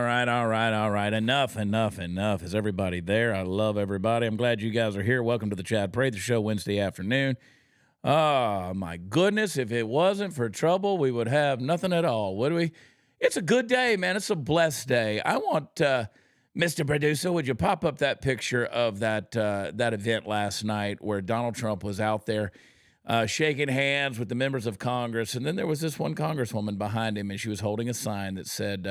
all right. Enough. Is everybody there? I love everybody. I'm glad you guys are here. Welcome to the Chad Prather Show Wednesday afternoon. Oh, my goodness. If it wasn't for trouble, we would have nothing at all, would we? It's a good day, man. It's a blessed day. I want, Mr. Producer, would you pop up that picture of that event last night where Donald Trump was out there shaking hands with the members of Congress, and then there was this one congresswoman behind him, and she was holding a sign that said,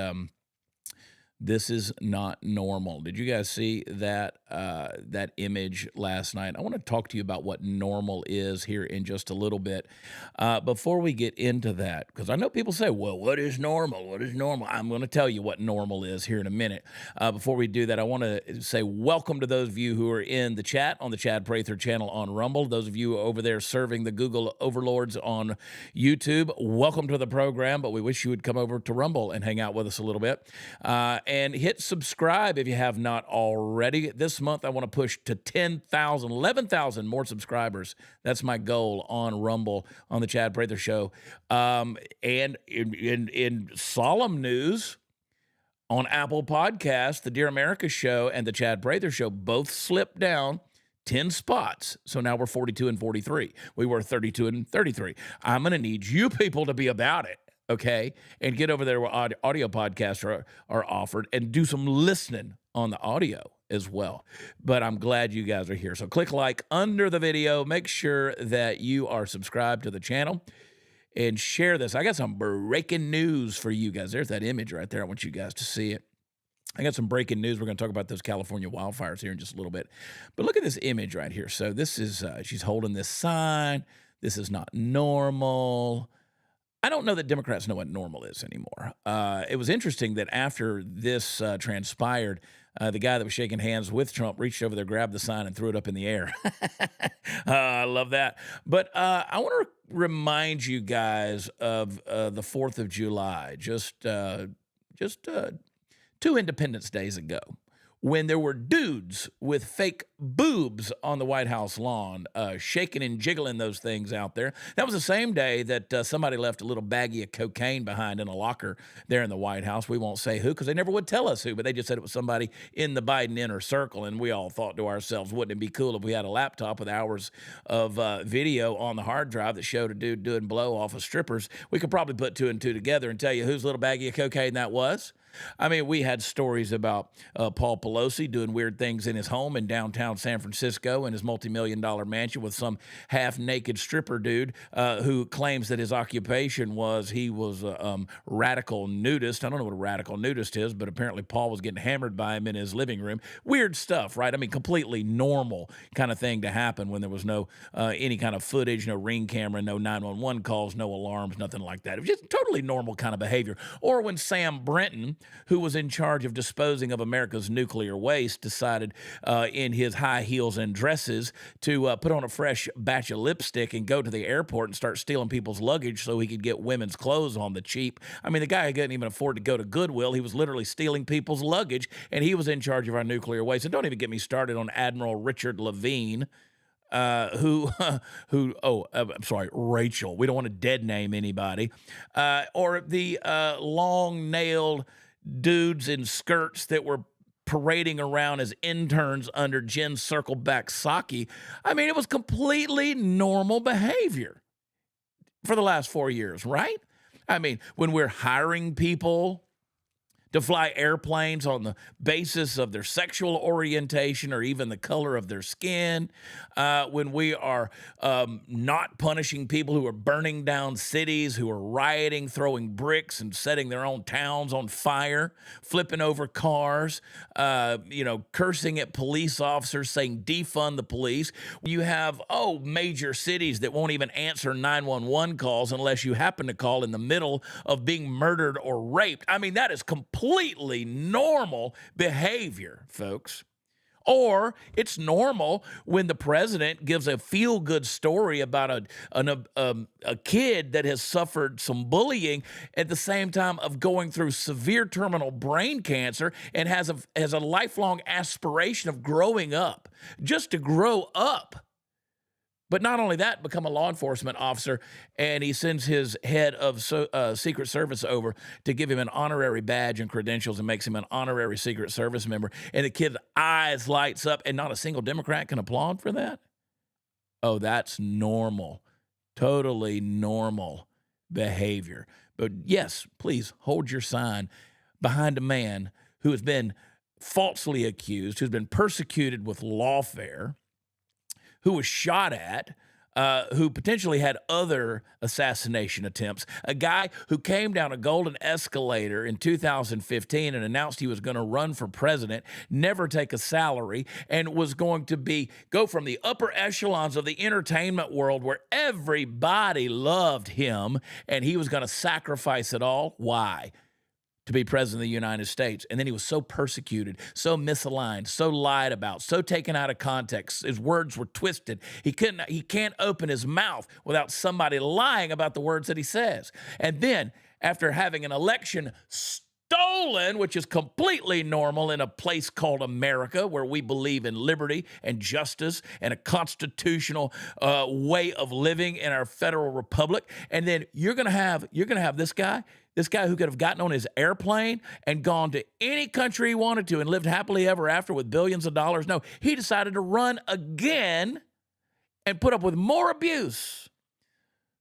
"This is not normal." Did you guys see that image last night? I want to talk to you about what normal is here in just a little bit. Before we get into that, because I know people say, "Well, what is normal? What is normal?" I'm going to tell you what normal is here in a minute. Before we do that, I want to say welcome to those of you who are in the chat on the Chad Prather channel on Rumble. Those of you over there serving the Google overlords on YouTube, welcome to the program. But we wish you would come over to Rumble and hang out with us a little bit. And hit subscribe if you have not already. This month, I want to push to 10,000, 11,000 more subscribers. That's my goal on Rumble, on the Chad Prather Show. And in solemn news, on Apple Podcasts, the Dear America Show and the Chad Prather Show both slipped down 10 spots. So now we're 42 and 43. We were 32 and 33. I'm going to need you people to be about it. Okay, and get over there where audio podcasts are offered and do some listening on the audio as well. But I'm glad you guys are here. So click like under the video. Make sure that you are subscribed to the channel and share this. I got some breaking news for you guys. There's that image right there. I want you guys to see it. I got some breaking news. We're going to talk about those California wildfires here in just a little bit. But look at this image right here. So this is, she's holding this sign. This is not normal. I don't know that Democrats know what normal is anymore. It was interesting that after this transpired, the guy that was shaking hands with Trump reached over there, grabbed the sign, and threw it up in the air. I love that. But I want to remind you guys of the 4th of July, just 2 Independence Days ago, when there were dudes with fake boobs on the White House lawn, shaking and jiggling those things out there. That was the same day that somebody left a little baggie of cocaine behind in a locker there in the White House. We won't say who, because they never would tell us who, but they just said it was somebody in the Biden inner circle, and we all thought to ourselves, wouldn't it be cool if we had a laptop with hours of video on the hard drive that showed a dude doing blow off of strippers? We could probably put 2 and 2 together and tell you whose little baggie of cocaine that was. I mean, we had stories about Paul Pelosi doing weird things in his home in downtown San Francisco in his multi-million-dollar mansion with some half-naked stripper dude who claims that his occupation was he was a radical nudist. I don't know what a radical nudist is, but apparently Paul was getting hammered by him in his living room. Weird stuff, right? I mean, completely normal kind of thing to happen when there was no any kind of footage, no ring camera, no 911 calls, no alarms, nothing like that. It was just totally normal kind of behavior. Or when Sam Brinton, who was in charge of disposing of America's nuclear waste, decided in his high heels and dresses to put on a fresh batch of lipstick and go to the airport and start stealing people's luggage so he could get women's clothes on the cheap. I mean, the guy couldn't even afford to go to Goodwill. He was literally stealing people's luggage, and he was in charge of our nuclear waste. And don't even get me started on Admiral Richard Levine, I'm sorry, Rachel. We don't want to dead name anybody. Or the long-nailed dudes in skirts that were parading around as interns under Jen Circleback Psaki. I mean, it was completely normal behavior for the last 4 years, right? I mean, when we're hiring people to fly airplanes on the basis of their sexual orientation or even the color of their skin, when we are not punishing people who are burning down cities, who are rioting, throwing bricks and setting their own towns on fire, flipping over cars, cursing at police officers, saying defund the police. You have, major cities that won't even answer 911 calls unless you happen to call in the middle of being murdered or raped. I mean, that is completely normal behavior, folks. Or it's normal when the president gives a feel-good story about a kid that has suffered some bullying at the same time of going through severe terminal brain cancer and has a lifelong aspiration of growing up, just to grow up. But not only that, become a law enforcement officer, and he sends his head of Secret Service over to give him an honorary badge and credentials and makes him an honorary Secret Service member. And the kid's eyes lights up, and not a single Democrat can applaud for that? Oh, that's normal. Totally normal behavior. But yes, please hold your sign behind a man who has been falsely accused, who's been persecuted with lawfare, who was shot at, who potentially had other assassination attempts, a guy who came down a golden escalator in 2015 and announced he was going to run for president, never take a salary, and was going to go from the upper echelons of the entertainment world where everybody loved him, and he was going to sacrifice it all. Why? To be president of the United States. And then he was so persecuted, so misaligned, so lied about, so taken out of context. His words were twisted. He can't open his mouth without somebody lying about the words that he says. And then after having an election stolen, which is completely normal in a place called America, where we believe in liberty and justice and a constitutional way of living in our federal republic. And then you're gonna have this guy who could have gotten on his airplane and gone to any country he wanted to and lived happily ever after with billions of dollars. No, he decided to run again and put up with more abuse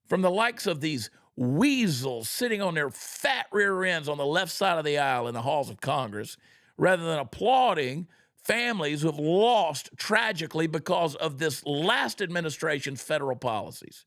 from the likes of these weasels sitting on their fat rear ends on the left side of the aisle in the halls of Congress, rather than applauding families who have lost tragically because of this last administration's federal policies.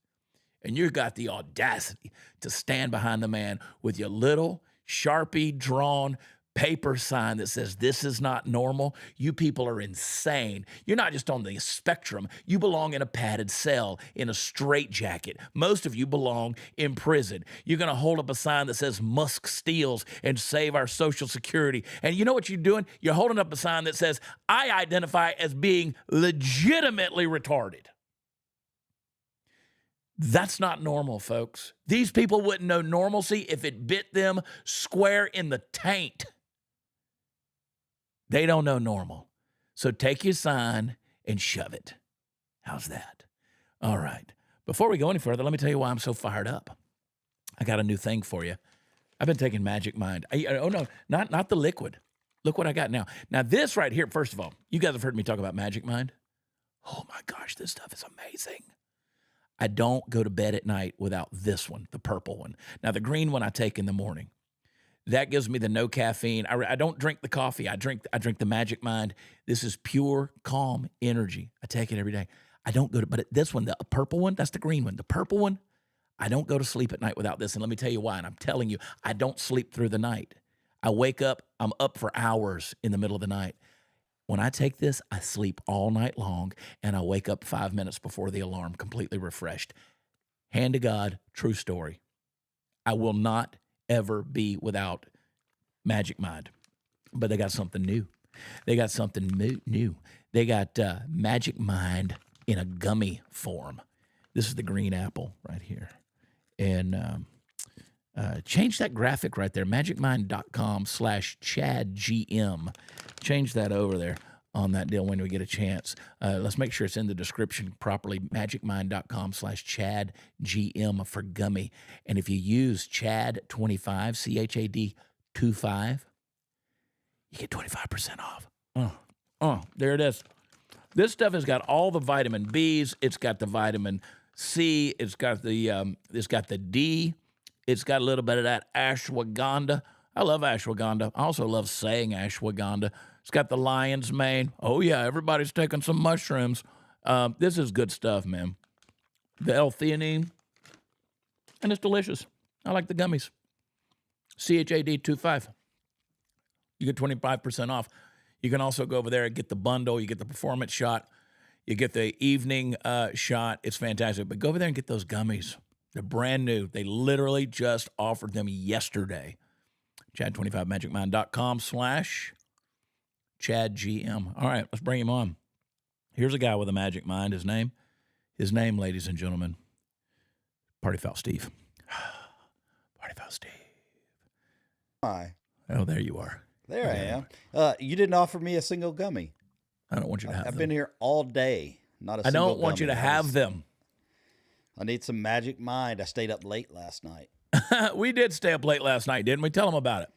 And you got the audacity to stand behind the man with your little Sharpie drawn paper sign that says this is not normal. You people are insane. You're not just on the spectrum. You belong in a padded cell, in a straitjacket. Most of you belong in prison. You're going to hold up a sign that says Musk steals and save our Social Security. And you know what you're doing? You're holding up a sign that says I identify as being legitimately retarded. That's not normal, folks. These people wouldn't know normalcy if it bit them square in the taint. They don't know normal. So take your sign and shove it. How's that? All right. Before we go any further, let me tell you why I'm so fired up. I got a new thing for you. I've been taking Magic Mind. Oh, no, not the liquid. Look what I got now. Now, this right here, first of all, you guys have heard me talk about Magic Mind. Oh, my gosh, this stuff is amazing. I don't go to bed at night without this one, the purple one. Now, the green one I take in the morning. That gives me the no caffeine. I don't drink the coffee. I drink the Magic Mind. This is pure, calm energy. I take it every day. I don't go to, but this one, the purple one, that's the green one. The purple one, I don't go to sleep at night without this. And let me tell you why. And I'm telling you, I don't sleep through the night. I wake up, I'm up for hours in the middle of the night. When I take this, I sleep all night long, and I wake up 5 minutes before the alarm, completely refreshed. Hand to God, true story. I will not ever be without Magic Mind. But they got something new. They got something new. They got Magic Mind in a gummy form. This is the green apple right here. And change that graphic right there, magicmind.com/ChadGM. Change that over there on that deal when we get a chance. Let's make sure it's in the description properly, magicmind.com /ChadGM for gummy. And if you use Chad25, CHAD25, you get 25% off. There it is. This stuff has got all the vitamin B's. It's got the vitamin C. It's got the D. It's got a little bit of that ashwagandha. I love ashwagandha. I also love saying ashwagandha. It's got the lion's mane. Oh, yeah, everybody's taking some mushrooms. This is good stuff, man. The L-theanine, and it's delicious. I like the gummies. CHAD25. You get 25% off. You can also go over there and get the bundle. You get the performance shot. You get the evening shot. It's fantastic. But go over there and get those gummies. They're brand new. They literally just offered them yesterday. Chad25magicmind.com /ChadGM. All right, let's bring him on. Here's a guy with a magic mind. His name, ladies and gentlemen, Party Foul Steve. Party Foul Steve. Hi. Oh, there you are. There I am. You didn't offer me a single gummy. I don't want you to have them. I've been here all day. Not a I single don't want you to have them. I need some magic mind. I stayed up late last night. We did stay up late last night, didn't we? Tell them about it.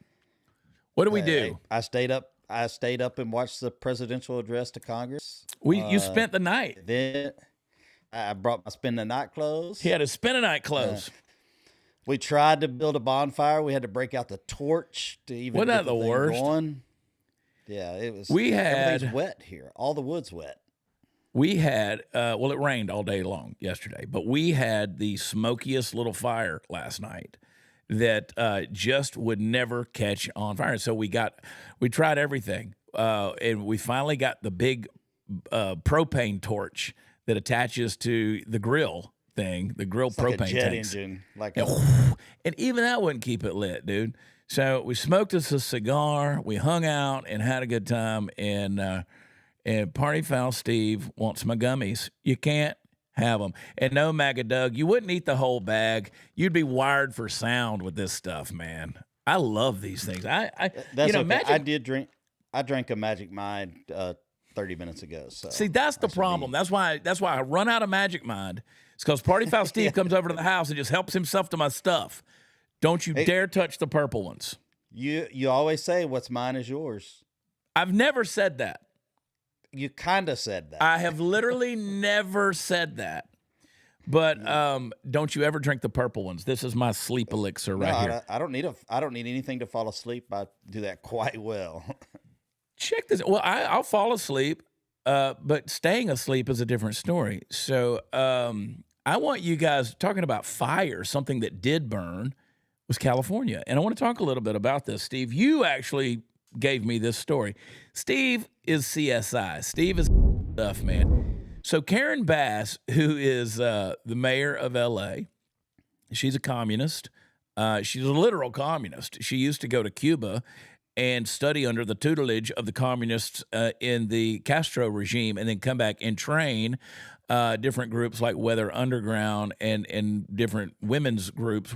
What did we do? I stayed up. I stayed up and watched the presidential address to Congress. You spent the night. Then I brought my spend the night clothes. He had his spend the night clothes. We tried to build a bonfire. We had to break out the torch to even Wasn't get that the thing worst? going. Yeah, it was. We everything's wet here. All the wood's wet. had, it rained all day long yesterday, but we had the smokiest little fire last night that just would never catch on fire. So we tried everything, and we finally got the big propane torch that attaches to the grill thing, the grill It's propane like a jet tanks. engine. And even that wouldn't keep it lit, dude. So we smoked us a cigar, we hung out and had a good time, and Party Foul Steve wants my gummies. You can't have them. And no, Magga Doug, you wouldn't eat the whole bag. You'd be wired for sound with this stuff, man. I love these things. That's okay. I drank a Magic Mind 30 minutes ago. So see, that's the problem. That's why I run out of Magic Mind. It's because Party Foul Steve comes over to the house and just helps himself to my stuff. Don't you dare touch the purple ones. You always say what's mine is yours. I've never said that. You kind of said that. I have literally never said that. But don't you ever drink the purple ones. This is my sleep elixir here. I don't need anything to fall asleep. I do that quite well. Check this. Well, I'll fall asleep, but staying asleep is a different story. So I want you guys talking about fire. Something that did burn was California. And I want to talk a little bit about this. Steve, you actually gave me this story. Steve is CSI. Steve is stuff, man. So Karen Bass, who is the mayor of L.A., she's a communist. She's a literal communist. She used to go to Cuba and study under the tutelage of the communists in the Castro regime, and then come back and train different groups like Weather Underground and different women's groups,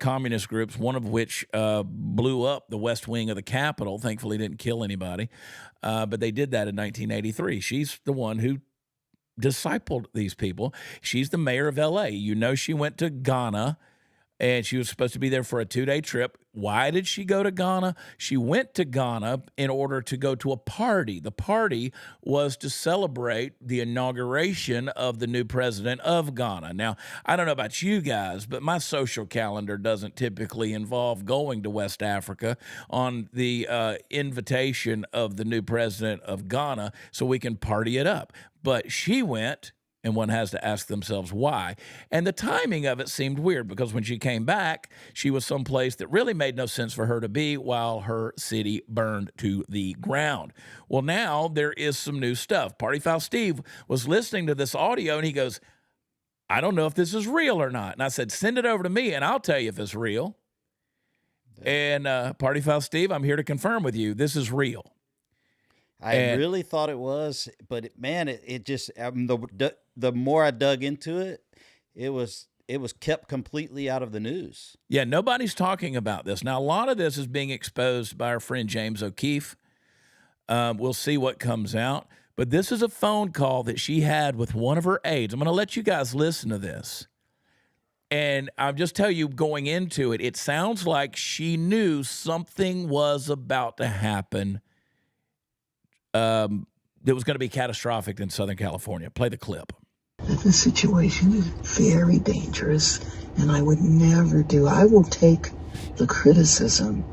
communist groups, one of which blew up the West Wing of the Capitol. Thankfully, didn't kill anybody, but they did that in 1983. She's the one who discipled these people. She's the mayor of L.A. You know, she went to Ghana, and she was supposed to be there for a 2-day trip. Why did she go to Ghana? She went to Ghana in order to go to a party. The party was to celebrate the inauguration of the new president of Ghana. Now, I don't know about you guys, but my social calendar doesn't typically involve going to West Africa on the invitation of the new president of Ghana so we can party it up. But she went, and one has to ask themselves why. And the timing of it seemed weird because when she came back, she was someplace that really made no sense for her to be while her city burned to the ground. Well, now there is some new stuff. Party Foul Steve was listening to this audio, and he goes, I don't know if this is real or not. And I said, send it over to me, and I'll tell you if it's real. And Party Foul Steve, I'm here to confirm with you, this is real. I really thought it was, but it just the more I dug into it, it was kept completely out of the news. Yeah, nobody's talking about this. Now, a lot of this is being exposed by our friend James O'Keefe. We'll see what comes out. But this is a phone call that she had with one of her aides. I'm going to let you guys listen to this. And I'll just tell you, going into it, it sounds like she knew something was about to happen that was going to be catastrophic in Southern California. Play the clip. The situation is very dangerous, and I would never I will take the criticism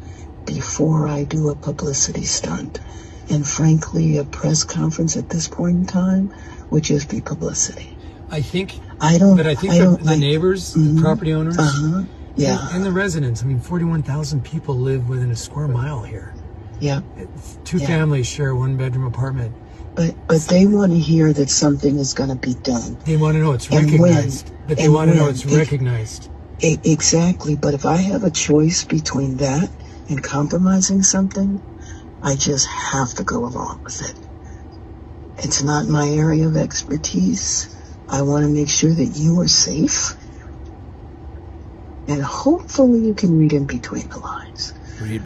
before I do a publicity stunt. And frankly, a press conference at this point in time would just be publicity. I think the neighbors, the property owners, yeah, and the residents. I mean, 41,000 people live within a square mile here. Yeah. Two families share a one-bedroom apartment. But they want to hear that something is going to be done. They want to know it's recognized. But they want to know it's recognized. Exactly. But if I have a choice between that and compromising something, I just have to go along with it. It's not my area of expertise. I want to make sure that you are safe. And hopefully you can read in between the lines.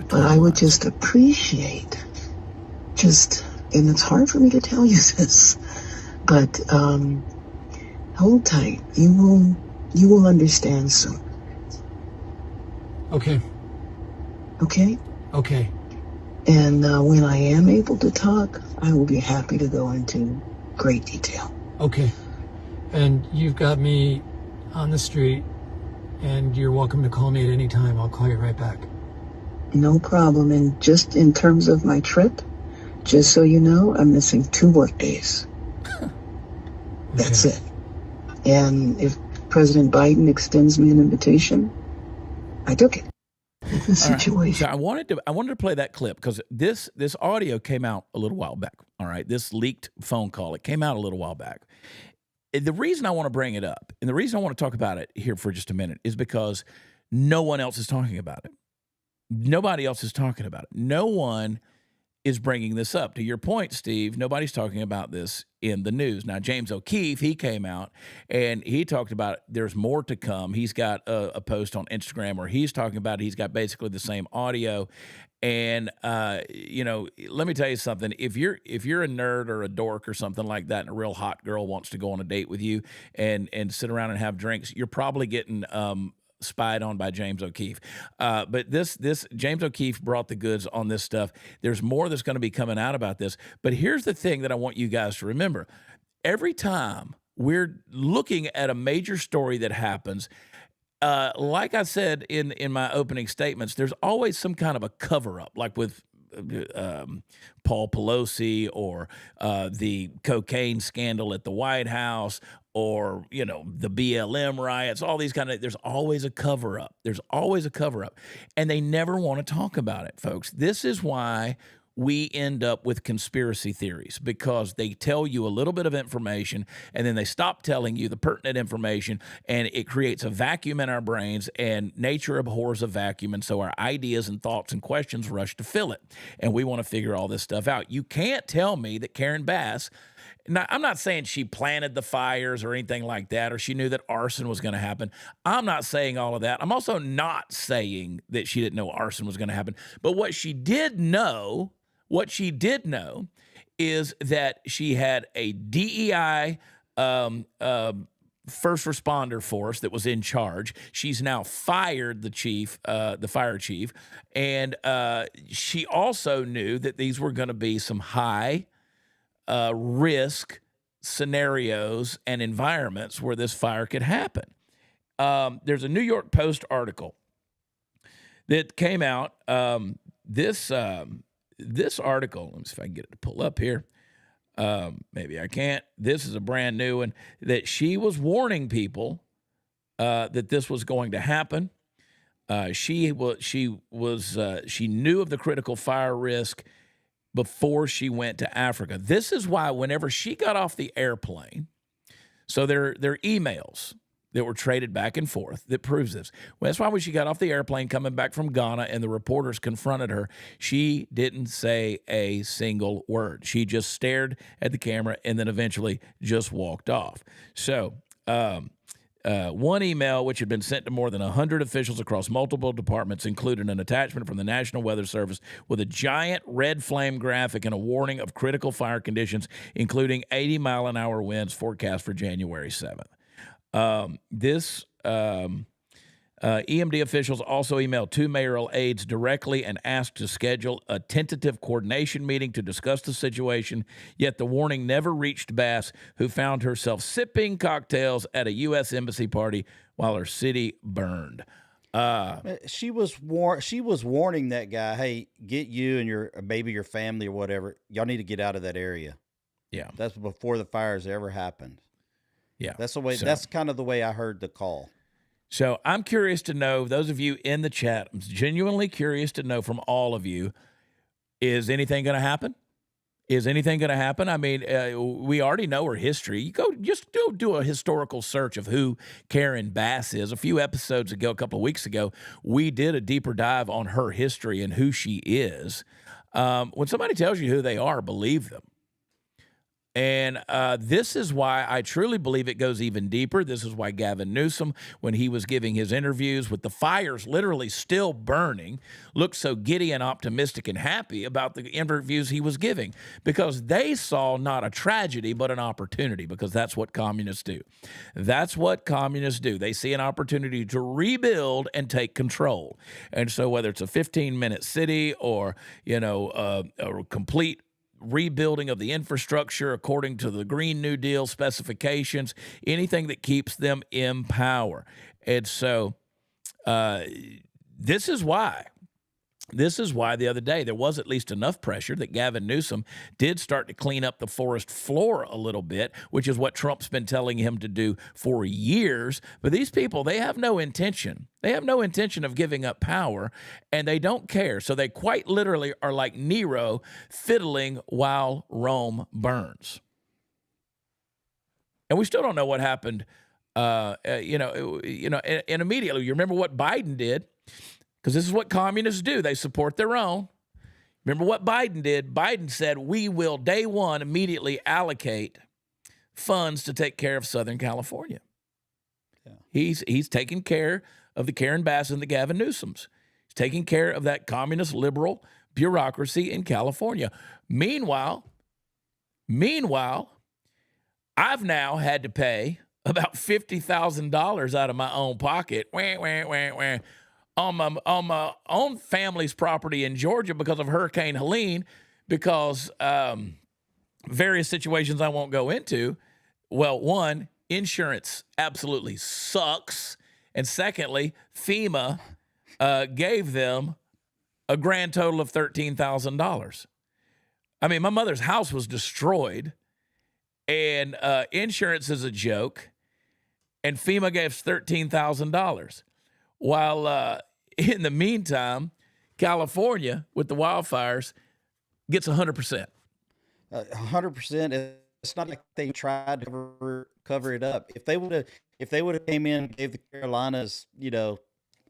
But I would just appreciate and it's hard for me to tell you this, but Hold tight. You will understand soon. Okay. Okay? Okay. And when I am able to talk, I will be happy to go into great detail. Okay. And you've got me on the street, and you're welcome to call me at any time. I'll call you right back. No problem. And just in terms of my trip, just so you know, I'm missing 2 work days. That's it. And if President Biden extends me an invitation, I took it. The situation. So I wanted to play that clip because this audio came out a little while back. All right, this leaked phone call, it came out a little while back. The reason I want to bring it up and the reason I want to talk about it here for just a minute is because no one else is talking about it. Nobody else is talking about it. No one is bringing this up. To your point, Steve, nobody's talking about this in the news. Now, James O'Keefe, he came out and he talked about there's more to come. He's got a post on Instagram where he's talking about he's got basically the same audio. And, let me tell you something. If you're a nerd or a dork or something like that and a real hot girl wants to go on a date with you and sit around and have drinks, you're probably getting spied on by James O'Keefe. But this James O'Keefe brought the goods on this stuff. There's more that's going to be coming out about this. But here's the thing that I want you guys to remember. Every time we're looking at a major story that happens, like I said in my opening statements, there's always some kind of a cover-up, like with Paul Pelosi or the cocaine scandal at the White House or, the BLM riots, all these there's always a cover-up. There's always a cover-up. And they never want to talk about it, folks. This is why we end up with conspiracy theories, because they tell you a little bit of information and then they stop telling you the pertinent information, and it creates a vacuum in our brains, and nature abhors a vacuum, and so our ideas and thoughts and questions rush to fill it, and we want to figure all this stuff out. You can't tell me that Karen Bass, now, I'm not saying she planted the fires or anything like that, or she knew that arson was going to happen. I'm not saying all of that. I'm also not saying that she didn't know arson was going to happen. But what she did know is that she had a DEI first responder force that was in charge. She's now fired the fire chief. And she also knew that these were going to be some high risk scenarios and environments where this fire could happen. There's a New York Post article that came out. This article, let me see if I can get it to pull up here. Maybe I can't. This is a brand new one that she was warning people that this was going to happen. She knew of the critical fire risk before she went to Africa. This is why whenever she got off the airplane, so there are emails that were traded back and forth that proves this. Well, that's why when she got off the airplane coming back from Ghana and the reporters confronted her, she didn't say a single word. She just stared at the camera and then eventually just walked off. So one email, which had been sent to more than 100 officials across multiple departments, included an attachment from the National Weather Service with a giant red flame graphic and a warning of critical fire conditions, including 80-mile-an-hour winds forecast for January 7th. EMD officials also emailed 2 mayoral aides directly and asked to schedule a tentative coordination meeting to discuss the situation, yet the warning never reached Bass, who found herself sipping cocktails at a U.S. Embassy party while her city burned. She was warning that guy, hey, get you and maybe your family or whatever, y'all need to get out of that area. Yeah. That's before the fires ever happened. Yeah. That's kind of the way I heard the call. So I'm curious to know, those of you in the chat, I'm genuinely curious to know from all of you, is anything going to happen? Is anything going to happen? I mean, we already know her history. You just do a historical search of who Karen Bass is. A few episodes ago, a couple of weeks ago, we did a deeper dive on her history and who she is. When somebody tells you who they are, believe them. And this is why I truly believe it goes even deeper. This is why Gavin Newsom, when he was giving his interviews with the fires literally still burning, looked so giddy and optimistic and happy about the interviews he was giving, because they saw not a tragedy, but an opportunity, because that's what communists do. That's what communists do. They see an opportunity to rebuild and take control. And so whether it's a 15-minute city or, a complete rebuilding of the infrastructure according to the Green New Deal specifications, anything that keeps them in power. And so this is why the other day there was at least enough pressure that Gavin Newsom did start to clean up the forest floor a little bit, which is what Trump's been telling him to do for years. But these people, they have no intention. They have no intention of giving up power, and they don't care. So they quite literally are like Nero fiddling while Rome burns. And we still don't know what happened, and immediately. You remember what Biden did? Because this is what communists do. They support their own. Remember what Biden did? Biden said, we will, day one, immediately allocate funds to take care of Southern California. Yeah. He's taking care of the Karen Bass and the Gavin Newsoms. He's taking care of that communist liberal bureaucracy in California. Meanwhile, I've now had to pay about $50,000 out of my own pocket on my own family's property in Georgia because of Hurricane Helene, because various situations I won't go into. Well, one, insurance absolutely sucks. And secondly, FEMA gave them a grand total of $13,000. I mean, my mother's house was destroyed, and insurance is a joke, and FEMA gave us $13,000. While in the meantime, California, with the wildfires, gets 100%. 100%. It's not like they tried to cover it up. If they would have came in and gave the Carolinas,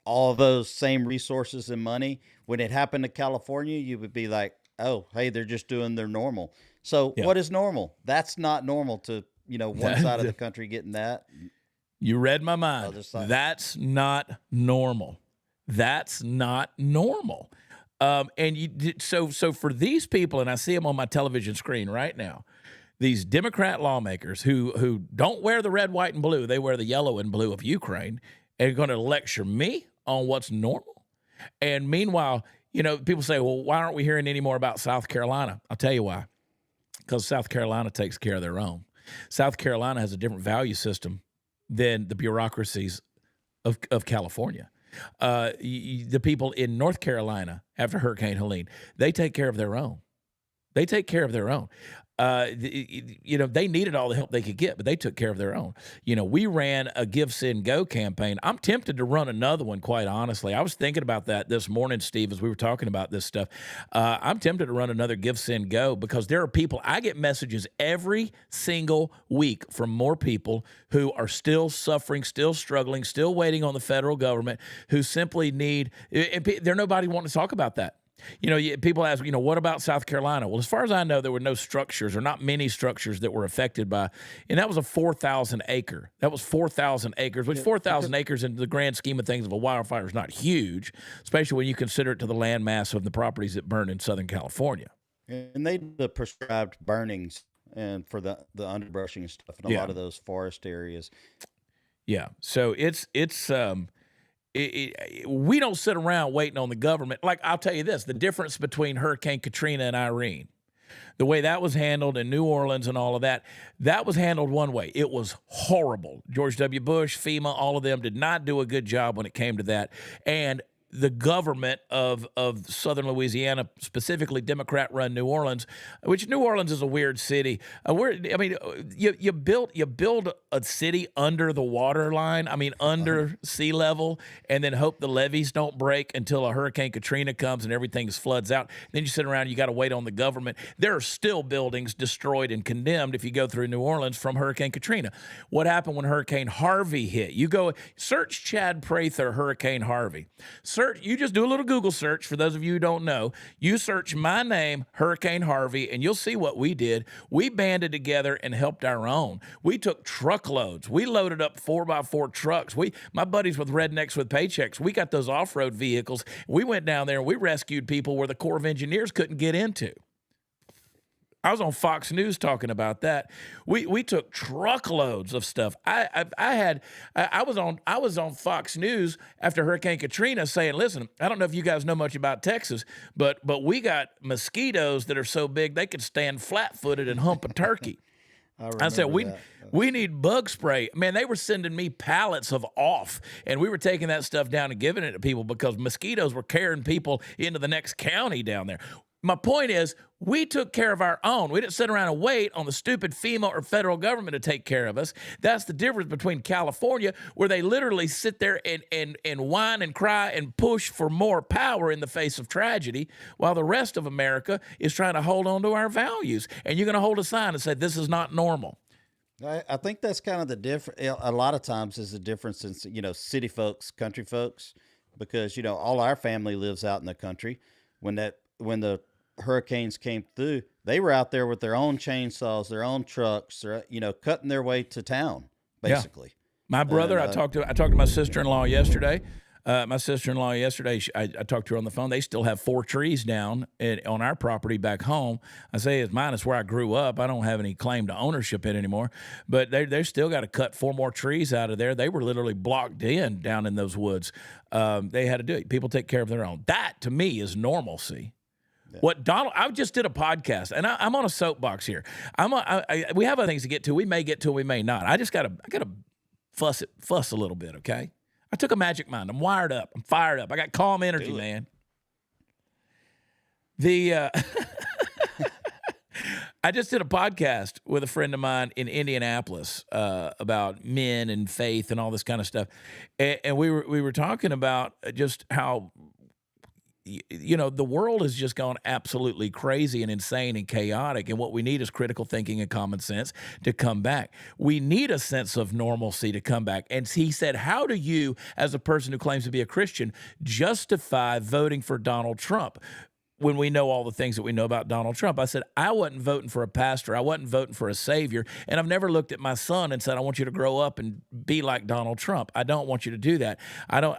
all of those same resources and money, when it happened to California, you would be like, oh, hey, they're just doing their normal. So What is normal? That's not normal to, one side of the country getting that. You read my mind. That's not normal. That's not normal. So for these people, and I see them on my television screen right now, these Democrat lawmakers who don't wear the red, white, and blue, they wear the yellow and blue of Ukraine, and are going to lecture me on what's normal. And meanwhile, people say, well, why aren't we hearing any more about South Carolina? I'll tell you why. Because South Carolina takes care of their own. South Carolina has a different value system than the bureaucracies of California. The people in North Carolina after Hurricane Helene, they take care of their own. They take care of their own. They needed all the help they could get, but they took care of their own. We ran a Give, Send, Go campaign. I'm tempted to run another one, quite honestly. I was thinking about that this morning, Steve, as we were talking about this stuff. I'm tempted to run another Give, Send, Go, because there are people, I get messages every single week from more people who are still suffering, still struggling, still waiting on the federal government, who simply need, there's nobody wanting to talk about that. People ask, what about South Carolina? Well, as far as I know, there were no structures, or not many structures, that were affected by, and that was a 4,000 acre. That was 4,000 acres, which 4,000 acres in the grand scheme of things of a wildfire is not huge, especially when you consider it to the land mass of the properties that burned in Southern California. And they did the prescribed burnings and for the underbrushing and stuff in a lot of those forest areas. Yeah. So we don't sit around waiting on the government. Like, I'll tell you this, the difference between Hurricane Katrina and Irene, the way that was handled in New Orleans and all of that was handled one way. It was horrible. George W. Bush, FEMA, all of them did not do a good job when it came to that. And the government of Southern Louisiana, specifically Democrat-run New Orleans, which New Orleans is a weird city. You build a city under the water line, under sea level, and then hope the levees don't break until a Hurricane Katrina comes and everything floods out. Then you sit around, you got to wait on the government. There are still buildings destroyed and condemned if you go through New Orleans from Hurricane Katrina. What happened when Hurricane Harvey hit? You go search Chad Prather Hurricane Harvey. search. You just do a little Google search. For those of you who don't know, you search my name, Hurricane Harvey, and you'll see what we did. We banded together and helped our own. We took truckloads. We loaded up 4x4 trucks. My buddies with Rednecks with Paychecks, we got those off-road vehicles. We went down there and we rescued people where the Corps of Engineers couldn't get into. I was on Fox News talking about that. We took truckloads of stuff. I was on Fox News after Hurricane Katrina saying, listen, I don't know if you guys know much about Texas, but we got mosquitoes that are so big they could stand flat-footed and hump a turkey. I said, we need bug spray. Man, they were sending me pallets of off, and we were taking that stuff down and giving it to people because mosquitoes were carrying people into the next county down there. My point is, we took care of our own. We didn't sit around and wait on the stupid FEMA or federal government to take care of us. That's the difference between California, where they literally sit there and whine and cry and push for more power in the face of tragedy, while the rest of America is trying to hold on to our values. And you're going to hold a sign and say, this is not normal. I think that's kind of the difference. A lot of times is the difference in, city folks, country folks, because, all our family lives out in the country. When the hurricanes came through, they were out there with their own chainsaws, their own trucks, cutting their way to town, basically. Yeah. My brother, I talked to my sister-in-law yesterday. I talked to her on the phone. They still have 4 trees down on our property back home. I say it's mine. It's where I grew up. I don't have any claim to ownership it anymore. But they still got to cut 4 more trees out of there. They were literally blocked in down in those woods. They had to do it. People take care of their own. That, to me, is normalcy. I just did a podcast, and I'm on a soapbox here. We have other things to get to. We may get to, we may not. I gotta fuss a little bit, okay? I took a magic mind. I'm wired up. I'm fired up. I got calm energy, man. I just did a podcast with a friend of mine in Indianapolis about men and faith and all this kind of stuff, and we were talking about just how, the world has just gone absolutely crazy and insane and chaotic, and what we need is critical thinking and common sense to come back. We need a sense of normalcy to come back. And he said, how do you, as a person who claims to be a Christian, justify voting for Donald Trump when we know all the things that we know about Donald Trump? I said, I wasn't voting for a pastor. I wasn't voting for a savior. And I've never looked at my son and said, I want you to grow up and be like Donald Trump. I don't want you to do that. I don't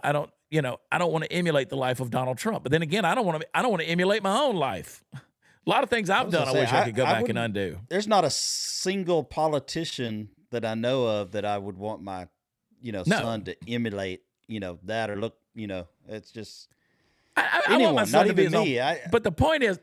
want to emulate the life of Donald Trump. But then again, I don't want to emulate my own life. A lot of things I've done, I wish I could go back and undo. There's not a single politician that I know of that I would want my, son to emulate, that or look, it's just I want my son to be his own. But the point is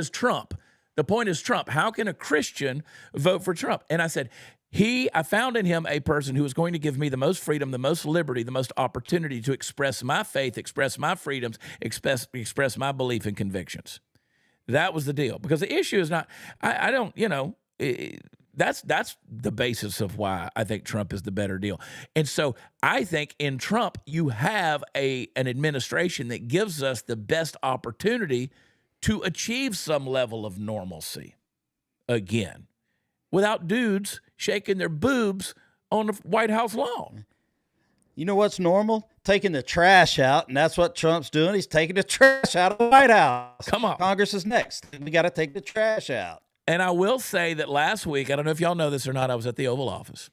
Trump. The point is Trump. How can a Christian vote for Trump? And I said, I found in him a person who was going to give me the most freedom, the most liberty, the most opportunity to express my faith, express my freedoms, express my belief and convictions. That was the deal. Because the issue is not, that's the basis of why I think Trump is the better deal. And so I think in Trump, you have an administration that gives us the best opportunity to achieve some level of normalcy again, without dudes shaking their boobs on the White House lawn. You know what's normal? Taking the trash out, and that's what Trump's doing. He's taking the trash out of the White House. Come on. Congress is next. We got to take the trash out. And I will say that last week, I don't know if y'all know this or not, I was at the Oval Office.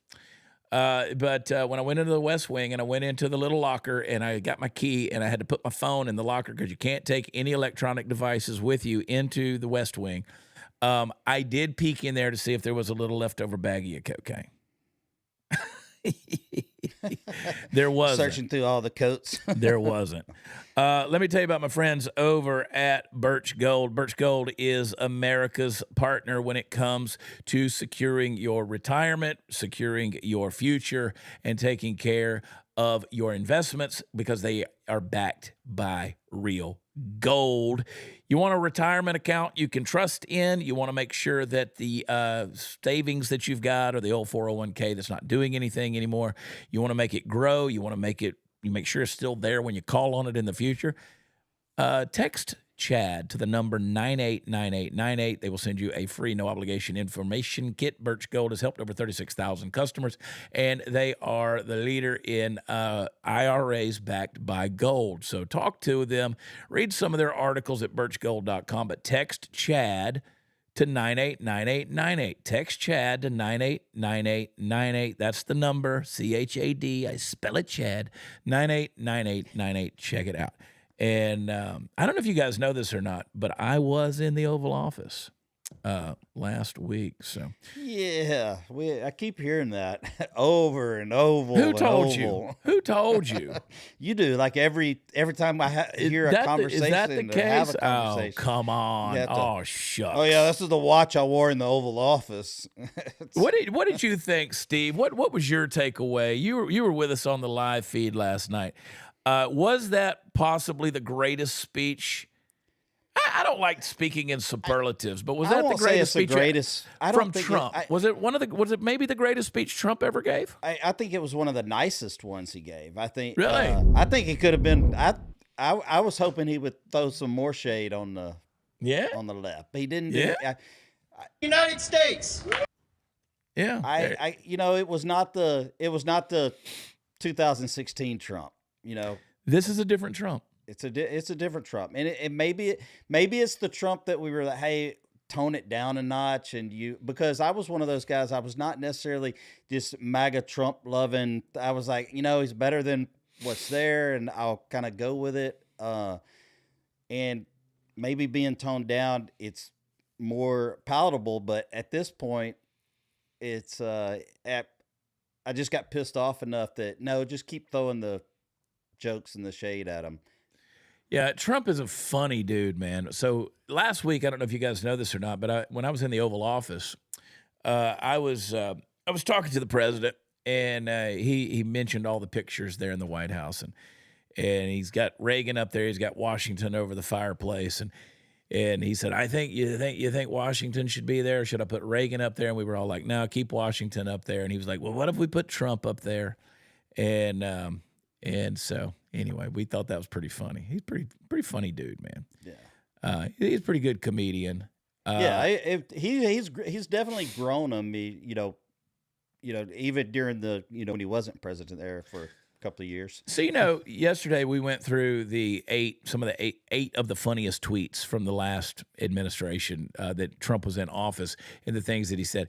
But when I went into the West Wing and I went into the little locker and I got my key and I had to put my phone in the locker because you can't take any electronic devices with you into the West Wing, I did peek in there to see if there was a little leftover baggie of cocaine. There wasn't. Searching through all the coats. There wasn't. Let me tell you about my friends over at Birch Gold. Birch Gold is America's partner when it comes to securing your retirement, securing your future, and taking care of your investments because they are backed by real gold. You want a retirement account you can trust in. You want to make sure that the savings that you've got or the old 401k that's not doing anything anymore, you want to make it grow. You want to make sure it's still there when you call on it in the future. Text CHAD to the number 989898. They will send you a free, no obligation information kit. Birch Gold has helped over 36,000 customers, and they are the leader in IRAs backed by gold. So talk to them, read some of their articles at birchgold.com, but text CHAD to 989898. Text CHAD to 989898. That's the number, CHAD. I spell it CHAD, 989898. Check it out. And I don't know if you guys know this or not, but I was in the Oval Office last week. So Yeah, I keep hearing that over and over. who and told over. you? Who told you? You do. Like every time I hear a conversation, Is that the or have case? a conversation. Oh, come on. You have to- Oh, shucks. Oh yeah, this is the watch I wore in the Oval Office. What did you think, Steve? What was your takeaway? You were with us on the live feed last night. Was that possibly the greatest speech? I don't like speaking in superlatives, but was I that the won't say greatest it's the speech greatest. I don't from think Trump? Was it maybe the greatest speech Trump ever gave? I think it was one of the nicest ones he gave. I think. Really? I think it could have been. I was hoping he would throw some more shade on the left. But he didn't. Do Yeah. it. United States. Yeah. It was not the 2016 Trump. This is a different Trump. It's a different Trump, and maybe it's the Trump that we were like, hey, tone it down a notch, because I was one of those guys. I was not necessarily just MAGA Trump loving. I was like, he's better than what's there, and I'll kind of go with it. And maybe being toned down, it's more palatable. But at this point, it's I just got pissed off enough that no, just keep throwing the jokes and the shade at him. Yeah, Trump is a funny dude, man. So last week, I don't know if you guys know this or not, but when I was in the Oval Office, I was talking to the president, and he mentioned all the pictures there in the White House, and he's got Reagan up there, he's got Washington over the fireplace, and he said, you think Washington should be there? Or should I put Reagan up there? And we were all like, no, keep Washington up there. And he was like, well, what if we put Trump up there? And so anyway, we thought that was pretty funny. He's pretty funny dude, man. Yeah. He's a pretty good comedian. He's definitely grown on me, even during the, when he wasn't president there for a couple of years. So, yesterday we went through some of the eight of the funniest tweets from the last administration that Trump was in office, and the things that he said.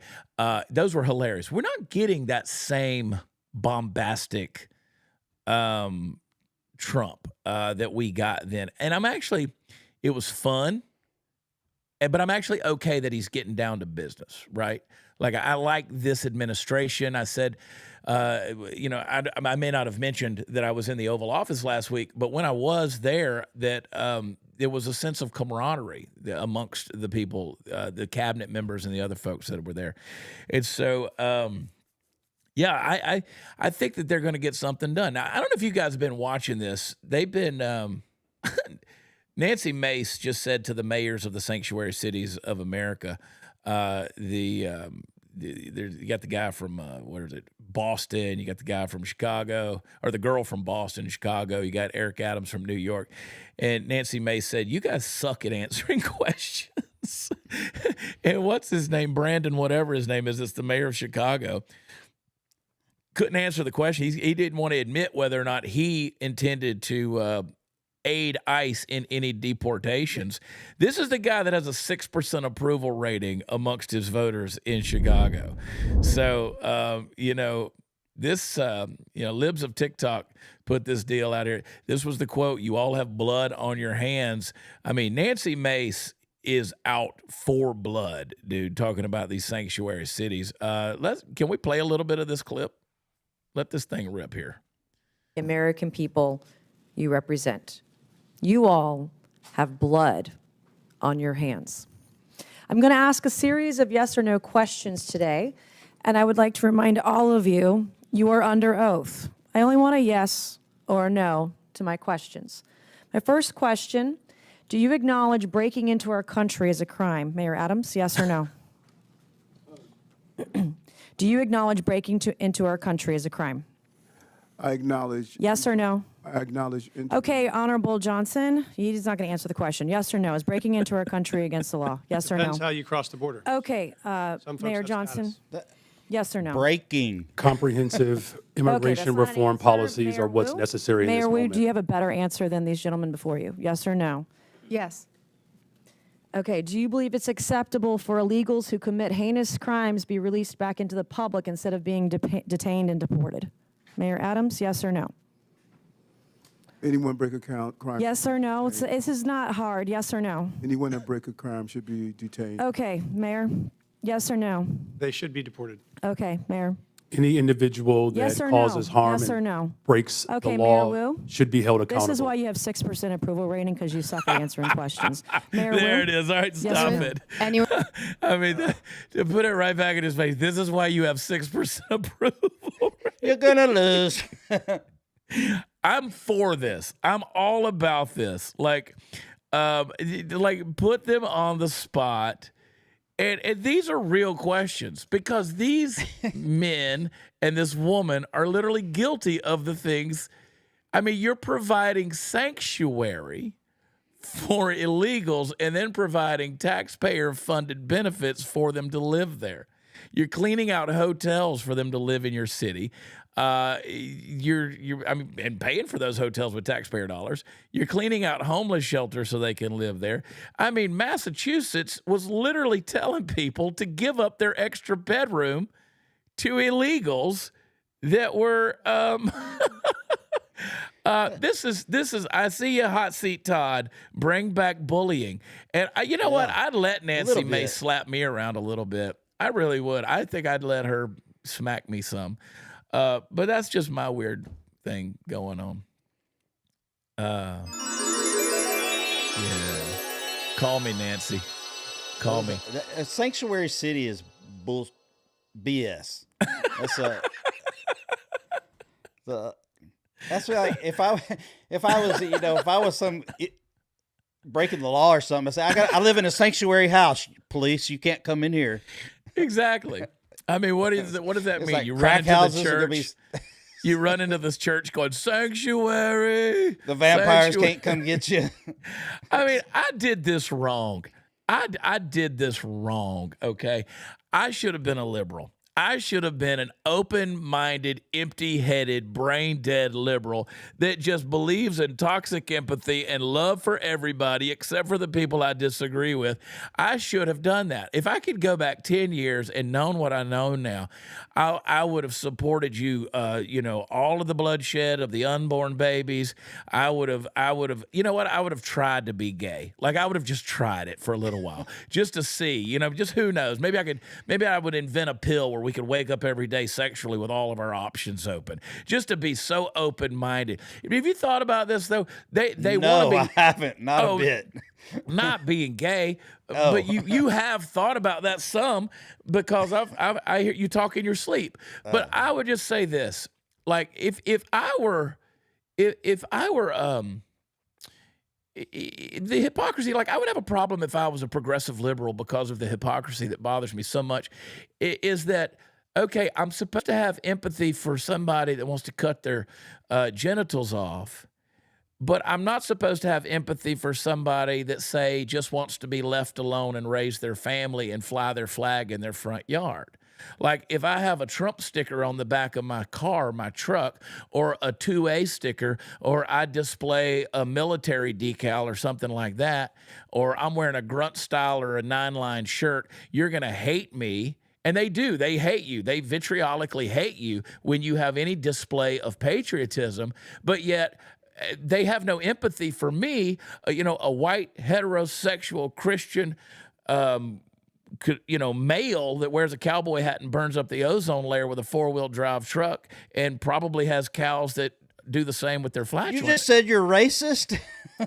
Those were hilarious. We're not getting that same bombastic Trump that we got then. And it was fun, but I'm actually okay that he's getting down to business, right? Like, I like this administration. I said, I may not have mentioned that I was in the Oval Office last week, but when I was there, that there was a sense of camaraderie amongst the people, the cabinet members and the other folks that were there. And so, yeah, I think that they're going to get something done. Now, I don't know if you guys have been watching this. They've been Nancy Mace just said to the mayors of the sanctuary cities of America, you got the guy from Boston, you got the guy from Chicago, or the girl from Boston, Chicago, you got Eric Adams from New York, and Nancy Mace said, you guys suck at answering questions. And what's his name, Brandon, whatever his name is, it's the mayor of Chicago, couldn't answer the question. He didn't want to admit whether or not he intended to aid ICE in any deportations. This is the guy that has a 6% approval rating amongst his voters in Chicago. So, libs of TikTok put this deal out here. This was the quote, "You all have blood on your hands." I mean, Nancy Mace is out for blood, dude, talking about these sanctuary cities. Can we play a little bit of this clip? Let this thing rip here. American people you represent. You all have blood on your hands. I'm going to ask a series of yes or no questions today, and I would like to remind all of you, you are under oath. I only want a yes or a no to my questions. My first question, do you acknowledge breaking into our country as a crime? Mayor Adams, yes or no? Do you acknowledge breaking into our country as a crime? I acknowledge. Yes or no? I acknowledge. Okay, Honorable Johnson, he's not going to answer the question. Yes or no? Is breaking into our country against the law? Yes or no? Depends how you cross the border. Okay, Some folks Mayor have Johnson, status. yes or no? Breaking. Comprehensive Okay, immigration that's not an reform answer. policies Mayor are what's Wu? necessary in this Mayor Wu, moment. do you have a better answer than these gentlemen before you? Yes or no? Yes. Okay, do you believe it's acceptable for illegals who commit heinous crimes be released back into the public instead of being detained and deported? Mayor Adams, yes or no? Anyone break a crime. Yes or no? This is not hard. Yes or no? Anyone that break a crime should be detained. Okay, Mayor, yes or no? They should be deported. Okay, Mayor. Any individual that Yes or causes no? harm Yes or and no? breaks Okay, the Mayor law Wu? should be held accountable. This is why you have 6% approval rating, because you suck at answering questions. Mayor There Wu? it is. All right, Yes stop or no? it. Anyone? I mean, to put it right back in his face, this is why you have 6% approval. You're gonna lose. I'm for this. I'm all about this. Like put them on the spot. And these are real questions because these men and this woman are literally guilty of the things. I mean, you're providing sanctuary for illegals and then providing taxpayer-funded benefits for them to live there. You're cleaning out hotels for them to live in your city. And paying for those hotels with taxpayer dollars. You're cleaning out homeless shelters so they can live there. I mean, Massachusetts was literally telling people to give up their extra bedroom to illegals that were. This is. I see you, hot seat Todd. Bring back bullying, and you know what? I'd let Nancy May slap me around a little bit. I really would. I think I'd let her smack me some. But that's just my weird thing going on. Yeah. Call me, Nancy. Call me. A sanctuary city is BS. That's like if I was some breaking the law or something, I say I live in a sanctuary house. Police, you can't come in here. Exactly. I mean, what does that mean? Like you run crack into the houses are gonna church. You run into this church going, sanctuary. The vampires sanctuary. Can't come get you. I mean, I did this wrong. I did this wrong, okay? I should have been a liberal. I should have been an open-minded, empty-headed, brain-dead liberal that just believes in toxic empathy and love for everybody except for the people I disagree with. I should have done that. If I could go back 10 years and known what I know now, I would have supported you, all of the bloodshed of the unborn babies. I would have, you know what? I would have tried to be gay. Like I would have just tried it for a little while just to see, just who knows? Maybe I would invent a pill where we could wake up every day sexually with all of our options open, just to be so open-minded. Have you thought about this though? They want to be. I haven't, not a bit. Not being gay, but you have thought about that some because I hear you talk in your sleep. But I would just say this: like if I were the hypocrisy, like I would have a problem if I was a progressive liberal because of the hypocrisy that bothers me so much. Is that okay? I'm supposed to have empathy for somebody that wants to cut their genitals off. But I'm not supposed to have empathy for somebody that, say, just wants to be left alone and raise their family and fly their flag in their front yard. Like if I have a Trump sticker on the back of my car, my truck, or a 2A sticker, or I display a military decal or something like that, or I'm wearing a grunt style or a 9-line shirt, you're going to hate me. And they do. They hate you. They vitriolically hate you when you have any display of patriotism. But yet they have no empathy for me, a white heterosexual Christian, male that wears a cowboy hat and burns up the ozone layer with a 4-wheel drive truck and probably has cows that do the same with their flatulence. You just said you're racist?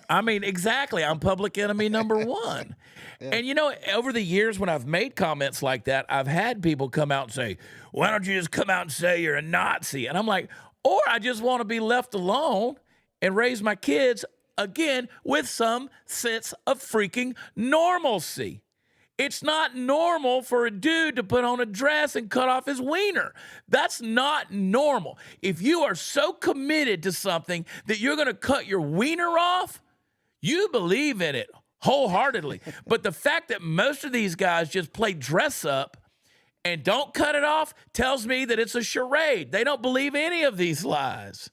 I mean, exactly. I'm public enemy number one. Yeah. And, over the years when I've made comments like that, I've had people come out and say, why don't you just come out and say you're a Nazi? And I'm like, or I just want to be left alone and raise my kids, again, with some sense of freaking normalcy. It's not normal for a dude to put on a dress and cut off his wiener. That's not normal. If you are so committed to something that you're going to cut your wiener off, you believe in it wholeheartedly. But the fact that most of these guys just play dress up and don't cut it off tells me that it's a charade. They don't believe any of these lies.